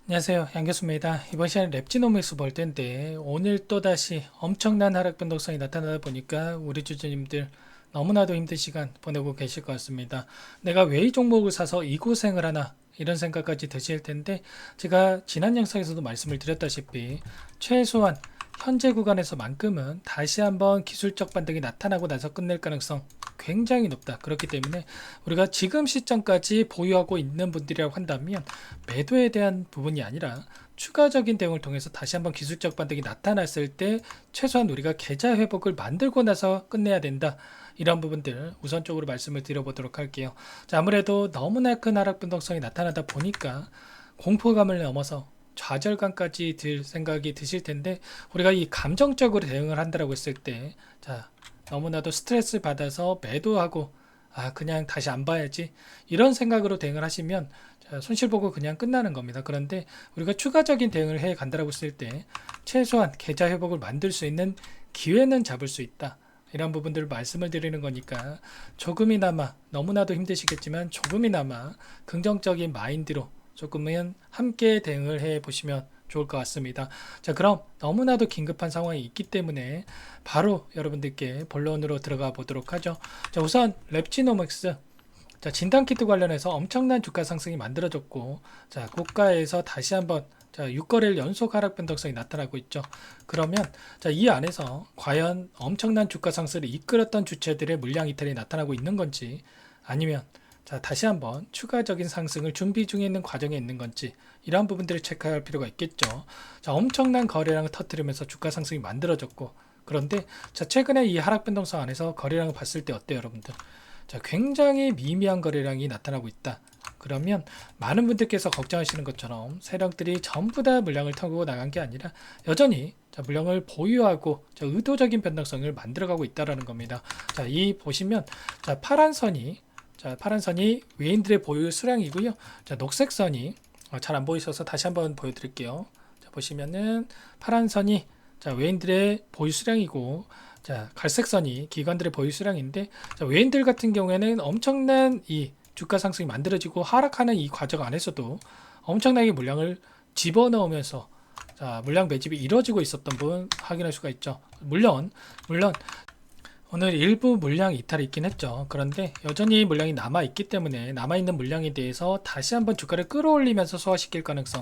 안녕하세요, 양교수입니다. 이번 시간에 랩지노믹스 볼 텐데 오늘 또다시 엄청난 하락 변동성이 나타나다 보니까 우리 주주님들 너무나도 힘든 시간 보내고 계실 것 같습니다. 내가 왜 이 종목을 사서 이 고생을 하나 이런 생각까지 드실 텐데, 제가 지난 영상에서도 말씀을 드렸다시피 최소한 현재 구간에서만큼은 다시 한번 기술적 반등이 나타나고 나서 끝낼 가능성 굉장히 높다. 그렇기 때문에 우리가 지금 시점까지 보유하고 있는 분들이라고 한다면 매도에 대한 부분이 아니라 추가적인 대응을 통해서 다시 한번 기술적 반등이 나타났을 때 최소한 우리가 계좌 회복을 만들고 나서 끝내야 된다. 이런 부분들 우선적으로 말씀을 드려보도록 할게요. 자, 아무래도 너무나 큰 하락 변동성이 나타나다 보니까 공포감을 넘어서 좌절감까지 들 생각이 드실 텐데, 우리가 이 감정적으로 대응을 한다라고 했을 때, 자, 너무나도 스트레스 받아서 매도하고 그냥 다시 안 봐야지 이런 생각으로 대응을 하시면 손실 보고 그냥 끝나는 겁니다. 그런데 우리가 추가적인 대응을 해 간다라고 했을 때 최소한 계좌 회복을 만들 수 있는 기회는 잡을 수 있다. 이런 부분들을 말씀을 드리는 거니까 조금이나마, 너무나도 힘드시겠지만 조금이나마 긍정적인 마인드로 조금은 함께 대응을 해 보시면 좋을 것 같습니다. 자, 그럼 너무나도 긴급한 상황이 있기 때문에 바로 여러분들께 본론으로 들어가 보도록 하죠. 자, 우선 랩지노믹스, 자, 진단키트 관련해서 엄청난 주가 상승이 만들어졌고, 자, 고가에서 다시 한번 6거래일 연속 하락 변동성이 나타나고 있죠. 그러면 자, 이 안에서 과연 엄청난 주가 상승을 이끌었던 주체들의 물량 이탈이 나타나고 있는 건지, 아니면 자, 다시 한번 추가적인 상승을 준비 중에 있는 과정에 있는 건지, 이러한 부분들을 체크할 필요가 있겠죠. 자, 엄청난 거래량을 터뜨리면서 주가 상승이 만들어졌고, 그런데 자, 최근에 이 하락 변동성 안에서 거래량을 봤을 때 어때요, 여러분들? 자, 굉장히 미미한 거래량이 나타나고 있다. 그러면 많은 분들께서 걱정하시는 것처럼 세력들이 전부 다 물량을 타고 나간 게 아니라 여전히 자, 물량을 보유하고 자, 의도적인 변동성을 만들어가고 있다라는 겁니다. 자, 이 보시면 자, 파란 선이 외인들의 보유 수량이고요. 자, 녹색 선이 잘 안 보이셔서 다시 한번 보여드릴게요. 자, 보시면은 파란 선이 자, 외인들의 보유 수량이고, 자, 갈색 선이 기관들의 보유 수량인데, 자, 외인들 같은 경우에는 엄청난 이 주가 상승이 만들어지고 하락하는 이 과정 안에서도 엄청나게 물량을 집어넣으면서 자, 물량 매집이 이루어지고 있었던 부분 확인할 수가 있죠. 물론 오늘 일부 물량 이탈이 있긴 했죠. 그런데 여전히 물량이 남아있기 때문에 남아있는 물량에 대해서 다시 한번 주가를 끌어올리면서 소화시킬 가능성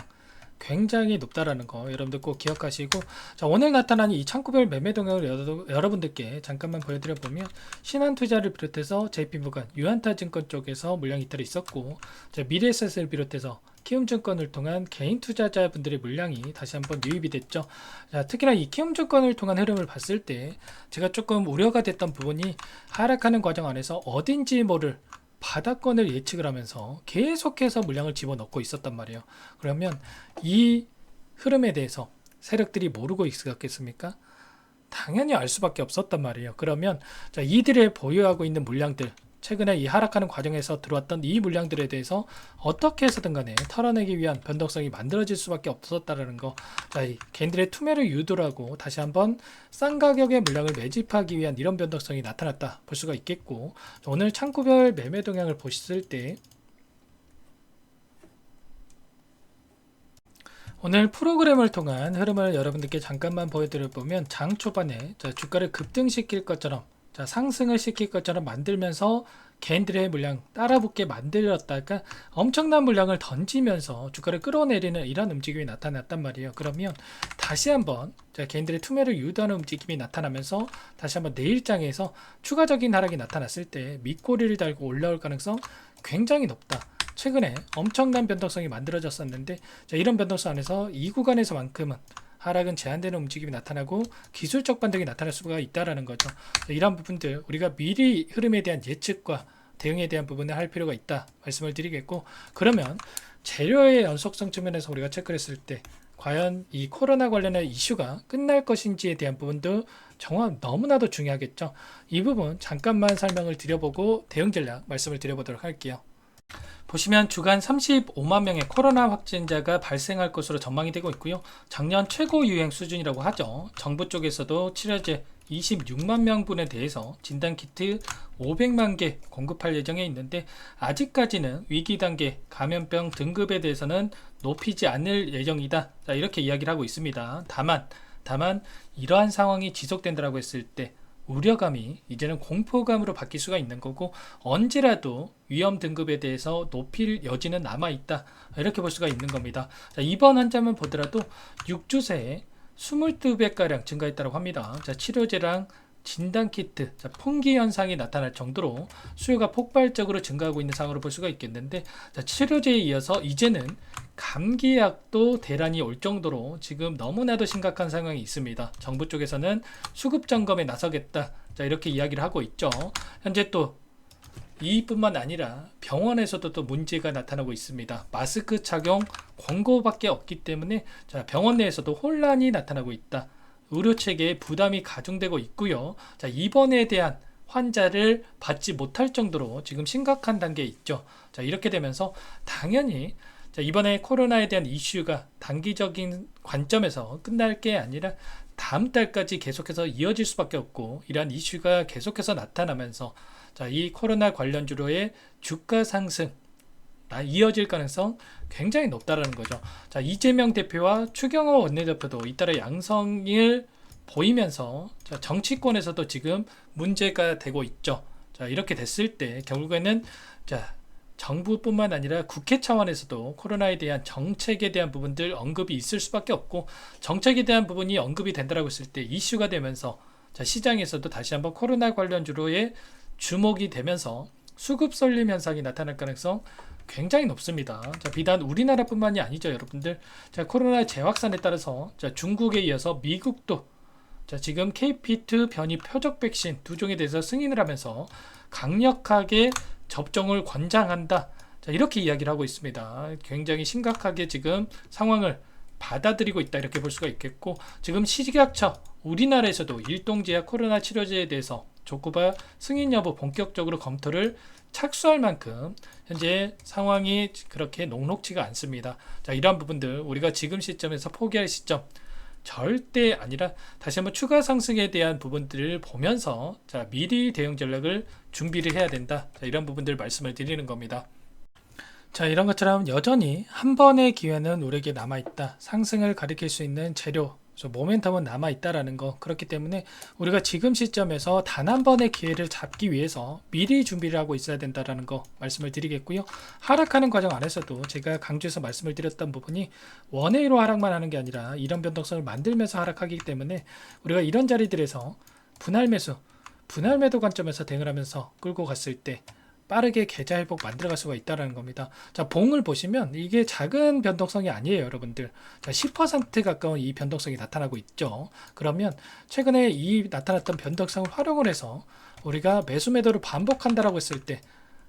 굉장히 높다라는 거 여러분들 꼭 기억하시고, 자, 오늘 나타난 이 창구별 매매 동향을 여러분들께 잠깐만 보여드려 보면, 신한투자를 비롯해서 JP모간, 유한타증권 쪽에서 물량 이탈이 있었고, 자, 미래에셋을 비롯해서 키움증권을 통한 개인 투자자분들의 물량이 다시 한번 유입이 됐죠. 자, 특히나 이 키움증권을 통한 흐름을 봤을 때 제가 조금 우려가 됐던 부분이, 하락하는 과정 안에서 어딘지 모를 바닥권을 예측을 하면서 계속해서 물량을 집어넣고 있었단 말이에요. 그러면 이 흐름에 대해서 세력들이 모르고 있었겠습니까? 당연히 알 수밖에 없었단 말이에요. 그러면 자, 이들의 보유하고 있는 물량들, 최근에 이 하락하는 과정에서 들어왔던 이 물량들에 대해서 어떻게 해서든 간에 털어내기 위한 변동성이 만들어질 수밖에 없었다라는 거. 자, 이 개인들의 투매를 유도를 하고 다시 한번 싼 가격의 물량을 매집하기 위한 이런 변동성이 나타났다 볼 수가 있겠고, 오늘 창구별 매매 동향을 보셨을 때 오늘 프로그램을 통한 흐름을 여러분들께 잠깐만 보여드려 보면, 장 초반에 자, 주가를 급등시킬 것처럼, 자, 상승을 시킬 것처럼 만들면서 개인들의 물량 따라붙게 만들었다가 엄청난 물량을 던지면서 주가를 끌어내리는 이런 움직임이 나타났단 말이에요. 그러면 다시 한번 자, 개인들의 투매를 유도하는 움직임이 나타나면서 다시 한번 내일장에서 추가적인 하락이 나타났을 때 밑꼬리를 달고 올라올 가능성 굉장히 높다. 최근에 엄청난 변동성이 만들어졌었는데, 자, 이런 변동성 안에서 이 구간에서만큼은 하락은 제한되는 움직임이 나타나고 기술적 반등이 나타날 수가 있다라는 거죠. 자, 이런 부분들 우리가 미리 흐름에 대한 예측과 대응에 대한 부분을 할 필요가 있다 말씀을 드리겠고, 그러면 재료의 연속성 측면에서 우리가 체크를 했을 때 과연 이 코로나 관련한 이슈가 끝날 것인지에 대한 부분도 너무나도 중요하겠죠. 이 부분 잠깐만 설명을 드려보고 대응 전략 말씀을 드려보도록 할게요. 보시면 주간 35만 명의 코로나 확진자가 발생할 것으로 전망이 되고 있고요. 작년 최고 유행 수준이라고 하죠. 정부 쪽에서도 치료제 26만 명분에 대해서 진단키트 500만 개 공급할 예정에 있는데 아직까지는 위기 단계 감염병 등급에 대해서는 높이지 않을 예정이다. 자, 이렇게 이야기를 하고 있습니다. 다만 이러한 상황이 지속된다고 했을 때 우려감이 이제는 공포감으로 바뀔 수가 있는 거고 언제라도 위험 등급에 대해서 높일 여지는 남아있다. 이렇게 볼 수가 있는 겁니다. 자, 이번 환자만 보더라도 6주 새에 22배가량 증가했다고 합니다. 자, 치료제랑 진단키트, 풍기 현상이 나타날 정도로 수요가 폭발적으로 증가하고 있는 상황으로 볼 수가 있겠는데, 자, 치료제에 이어서 이제는 감기약도 대란이 올 정도로 지금 너무나도 심각한 상황이 있습니다. 정부 쪽에서는 수급 점검에 나서겠다. 자, 이렇게 이야기를 하고 있죠. 현재 또 이뿐만 아니라 병원에서도 또 문제가 나타나고 있습니다. 마스크 착용 권고밖에 없기 때문에 자, 병원 내에서도 혼란이 나타나고 있다. 의료 체계에 부담이 가중되고 있고요. 자, 입원에 대한 환자를 받지 못할 정도로 지금 심각한 단계에 있죠. 자, 이렇게 되면서 당연히 자, 이번에 코로나에 대한 이슈가 단기적인 관점에서 끝날 게 아니라 다음 달까지 계속해서 이어질 수밖에 없고 이러한 이슈가 계속해서 나타나면서 자, 이 코로나 관련주로의 주가 상승 이어질 가능성 굉장히 높다라는 거죠. 자, 이재명 대표와 추경호 원내대표도 잇따라 양성을 보이면서 자, 정치권에서도 지금 문제가 되고 있죠. 자, 이렇게 됐을 때 결국에는 자, 정부뿐만 아니라 국회 차원에서도 코로나에 대한 정책에 대한 부분들 언급이 있을 수밖에 없고 정책에 대한 부분이 언급이 된다라고 했을 때 이슈가 되면서 자, 시장에서도 다시 한번 코로나 관련주로의 주목이 되면서 수급 쏠림 현상이 나타날 가능성 굉장히 높습니다. 자, 비단 우리나라뿐만이 아니죠, 여러분들. 자, 코로나 재확산에 따라서 자, 중국에 이어서 미국도 자, 지금 KP2 변이 표적 백신 두 종에 대해서 승인을 하면서 강력하게 접종을 권장한다. 자, 이렇게 이야기를 하고 있습니다. 굉장히 심각하게 지금 상황을 받아들이고 있다 이렇게 볼 수가 있겠고 지금 시각처 우리나라에서도 일동제약 코로나 치료제에 대해서 조코바 승인 여부 본격적으로 검토를 착수할 만큼 현재 상황이 그렇게 녹록지가 않습니다. 자, 이러한 부분들 우리가 지금 시점에서 포기할 시점 절대 아니라 다시 한번 추가 상승에 대한 부분들을 보면서 자, 미리 대응 전략을 준비를 해야 된다. 자, 이런 부분들 말씀을 드리는 겁니다. 자, 이런 것처럼 여전히 한 번의 기회는 우리에게 남아있다. 상승을 가리킬 수 있는 재료, 모멘텀은 남아있다라는 거. 그렇기 때문에 우리가 지금 시점에서 단 한 번의 기회를 잡기 위해서 미리 준비를 하고 있어야 된다라는 거 말씀을 드리겠고요. 하락하는 과정 안에서도 제가 강조해서 말씀을 드렸던 부분이 원웨이로 하락만 하는 게 아니라 이런 변동성을 만들면서 하락하기 때문에 우리가 이런 자리들에서 분할 매도 관점에서 대응을 하면서 끌고 갔을 때 빠르게 계좌 회복 만들어갈 수가 있다는 겁니다. 자, 봉을 보시면 이게 작은 변동성이 아니에요, 여러분들. 자, 10% 가까운 이 변동성이 나타나고 있죠. 그러면 최근에 이 나타났던 변동성을 활용을 해서 우리가 매수 매도를 반복한다라고 했을 때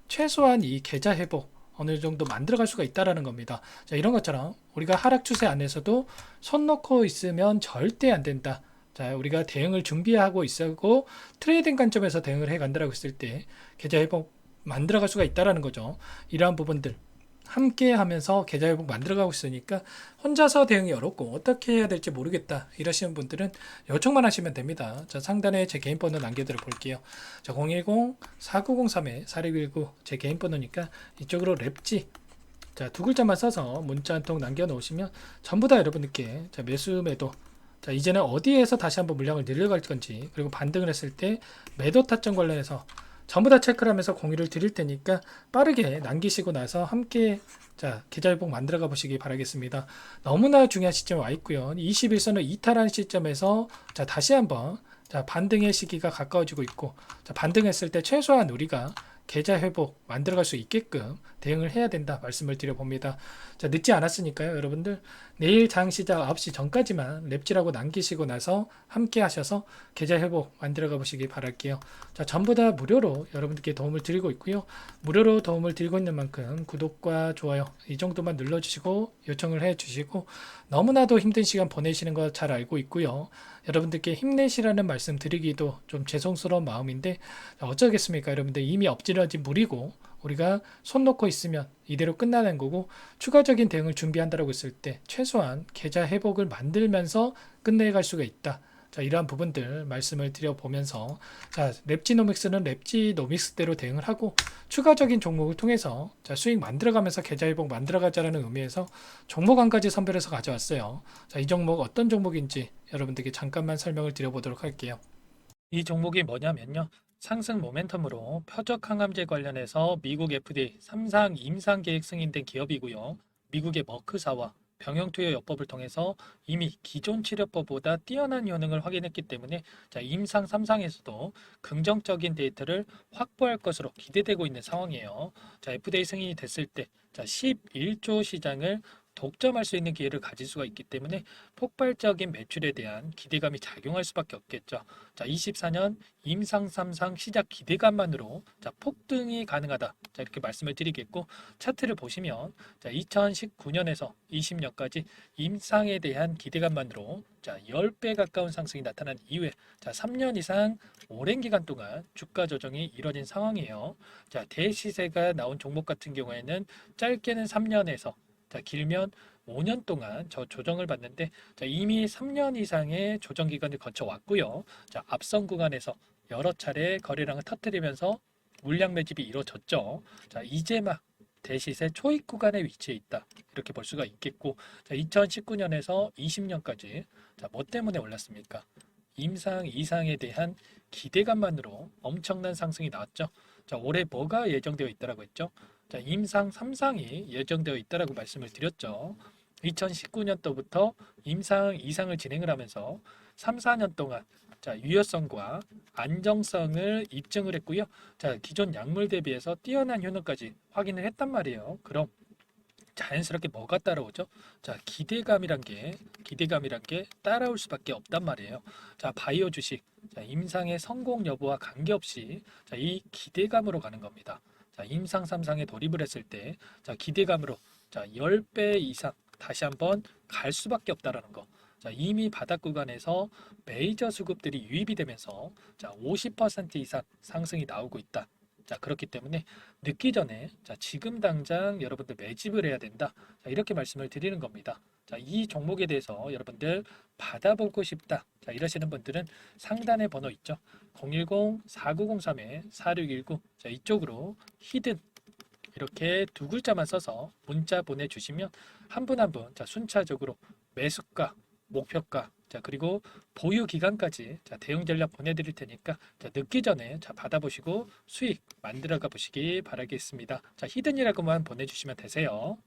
최소한 이 계좌 회복 어느 정도 만들어갈 수가 있다라는 겁니다. 자, 이런 것처럼 우리가 하락 추세 안에서도 손 놓고 있으면 절대 안 된다. 자, 우리가 대응을 준비하고 있고 트레이딩 관점에서 대응을 해 간다라고 했을 때 계좌 회복 만들어갈 수가 있다라는 거죠. 이러한 부분들 함께 하면서 계좌 회복 만들어가고 있으니까 혼자서 대응이 어렵고 어떻게 해야 될지 모르겠다 이러시는 분들은 요청만 하시면 됩니다. 자, 상단에 제 개인 번호 남겨드려 볼게요. 자, 010-4903-4619 제 개인 번호니까 이쪽으로 랩지 자, 두 글자만 써서 문자 한 통 남겨놓으시면 전부 다 여러분들께 자, 매수 매도 자, 이제는 어디에서 다시 한번 물량을 늘려갈 건지 그리고 반등을 했을 때 매도 타점 관련해서 전부 다 체크를 하면서 공유를 드릴 테니까 빠르게 남기시고 나서 함께 자, 계좌 회복 만들어가 보시기 바라겠습니다. 너무나 중요한 시점에 와 있고요. 21선을 이탈한 시점에서 자, 다시 한번 자, 반등의 시기가 가까워지고 있고 자, 반등했을 때 최소한 우리가 계좌 회복 만들어갈 수 있게끔 대응을 해야 된다 말씀을 드려봅니다. 자, 늦지 않았으니까요, 여러분들 내일 장 시작 9시 전까지만 랩지라고 남기시고 나서 함께 하셔서 계좌 회복 만들어가 보시기 바랄게요. 자, 전부 다 무료로 여러분들께 도움을 드리고 있고요. 무료로 도움을 드리고 있는 만큼 구독과 좋아요 이 정도만 눌러주시고 요청을 해주시고 너무나도 힘든 시간 보내시는 거 잘 알고 있고요. 여러분들께 힘내시라는 말씀 드리기도 좀 죄송스러운 마음인데 어쩌겠습니까, 여러분들 이미 엎질러진 물이고 우리가 손 놓고 있으면 이대로 끝나는 거고 추가적인 대응을 준비한다고 했을 때 최소한 계좌 회복을 만들면서 끝내갈 수가 있다. 자, 이러한 부분들 말씀을 드려보면서 자, 랩지노믹스는 랩지노믹스대로 대응을 하고 추가적인 종목을 통해서 자, 수익 만들어가면서 계좌회복 만들어가자라는 의미에서 종목 한 가지 선별해서 가져왔어요. 자, 이 종목 어떤 종목인지 여러분들께 잠깐만 설명을 드려보도록 할게요. 이 종목이 뭐냐면요. 상승 모멘텀으로 표적 항암제 관련해서 미국 FDA 3상 임상 계획 승인된 기업이고요. 미국의 머크사와 병용투여 요법을 통해서 이미 기존 치료법보다 뛰어난 효능을 확인했기 때문에 자, 임상 3상에서도 긍정적인 데이터를 확보할 것으로 기대되고 있는 상황이에요. 자, FDA 승인이 됐을 때 자, 11조 시장을 독점할 수 있는 기회를 가질 수가 있기 때문에 폭발적인 매출에 대한 기대감이 작용할 수밖에 없겠죠. 자, 24년 임상 3상 시작 기대감만으로 자, 폭등이 가능하다. 자, 이렇게 말씀을 드리겠고 차트를 보시면 자, 2019년에서 20년까지 임상에 대한 기대감만으로 자, 10배 가까운 상승이 나타난 이후에 자, 3년 이상 오랜 기간 동안 주가 조정이 이뤄진 상황이에요. 자, 대시세가 나온 종목 같은 경우에는 짧게는 3년에서 자, 길면 5년 동안 저 조정을 받는데 자, 이미 3년 이상의 조정 기간을 거쳐 왔고요. 자, 앞선 구간에서 여러 차례 거래량을 터뜨리면서 물량 매집이 이루어졌죠. 자, 이제 막 대시세 초입 구간에 위치해 있다. 이렇게 볼 수가 있겠고, 자, 2019년에서 20년까지 자, 뭐 때문에 올랐습니까? 임상 이상에 대한 기대감만으로 엄청난 상승이 나왔죠. 자, 올해 뭐가 예정되어 있다라고 했죠? 자, 임상 3상이 예정되어 있다라고 말씀을 드렸죠. 2019년도부터 임상 이상을 진행을 하면서 3, 4년 동안 자, 유효성과 안정성을 입증을 했고요. 자, 기존 약물 대비해서 뛰어난 효능까지 확인을 했단 말이에요. 그럼 자연스럽게 뭐가 따라오죠? 자, 기대감이란 게 따라올 수밖에 없단 말이에요. 자, 바이오 주식, 자, 임상의 성공 여부와 관계없이 자, 이 기대감으로 가는 겁니다. 자, 임상 3상에 돌입을 했을 때, 자, 기대감으로 자, 10배 이상 다시 한번 갈 수밖에 없다라는 거. 자, 이미 바닥 구간에서 메이저 수급들이 유입이 되면서 자, 50% 이상 상승이 나오고 있다. 자, 그렇기 때문에 늦기 전에 자, 지금 당장 여러분들 매집을 해야 된다. 자, 이렇게 말씀을 드리는 겁니다. 자, 이 종목에 대해서 여러분들 받아보고 싶다. 자, 이러시는 분들은 상단에 번호 있죠. 010-4903-4619. 자, 이쪽으로 히든 이렇게 두 글자만 써서 문자 보내주시면 한 분 한 분 자, 순차적으로 매수가, 목표가, 자, 그리고 보유 기간까지 자, 대응 전략 보내드릴 테니까 자, 늦기 전에 자, 받아보시고 수익 만들어가 보시기 바라겠습니다. 자, 히든이라고만 보내주시면 되세요.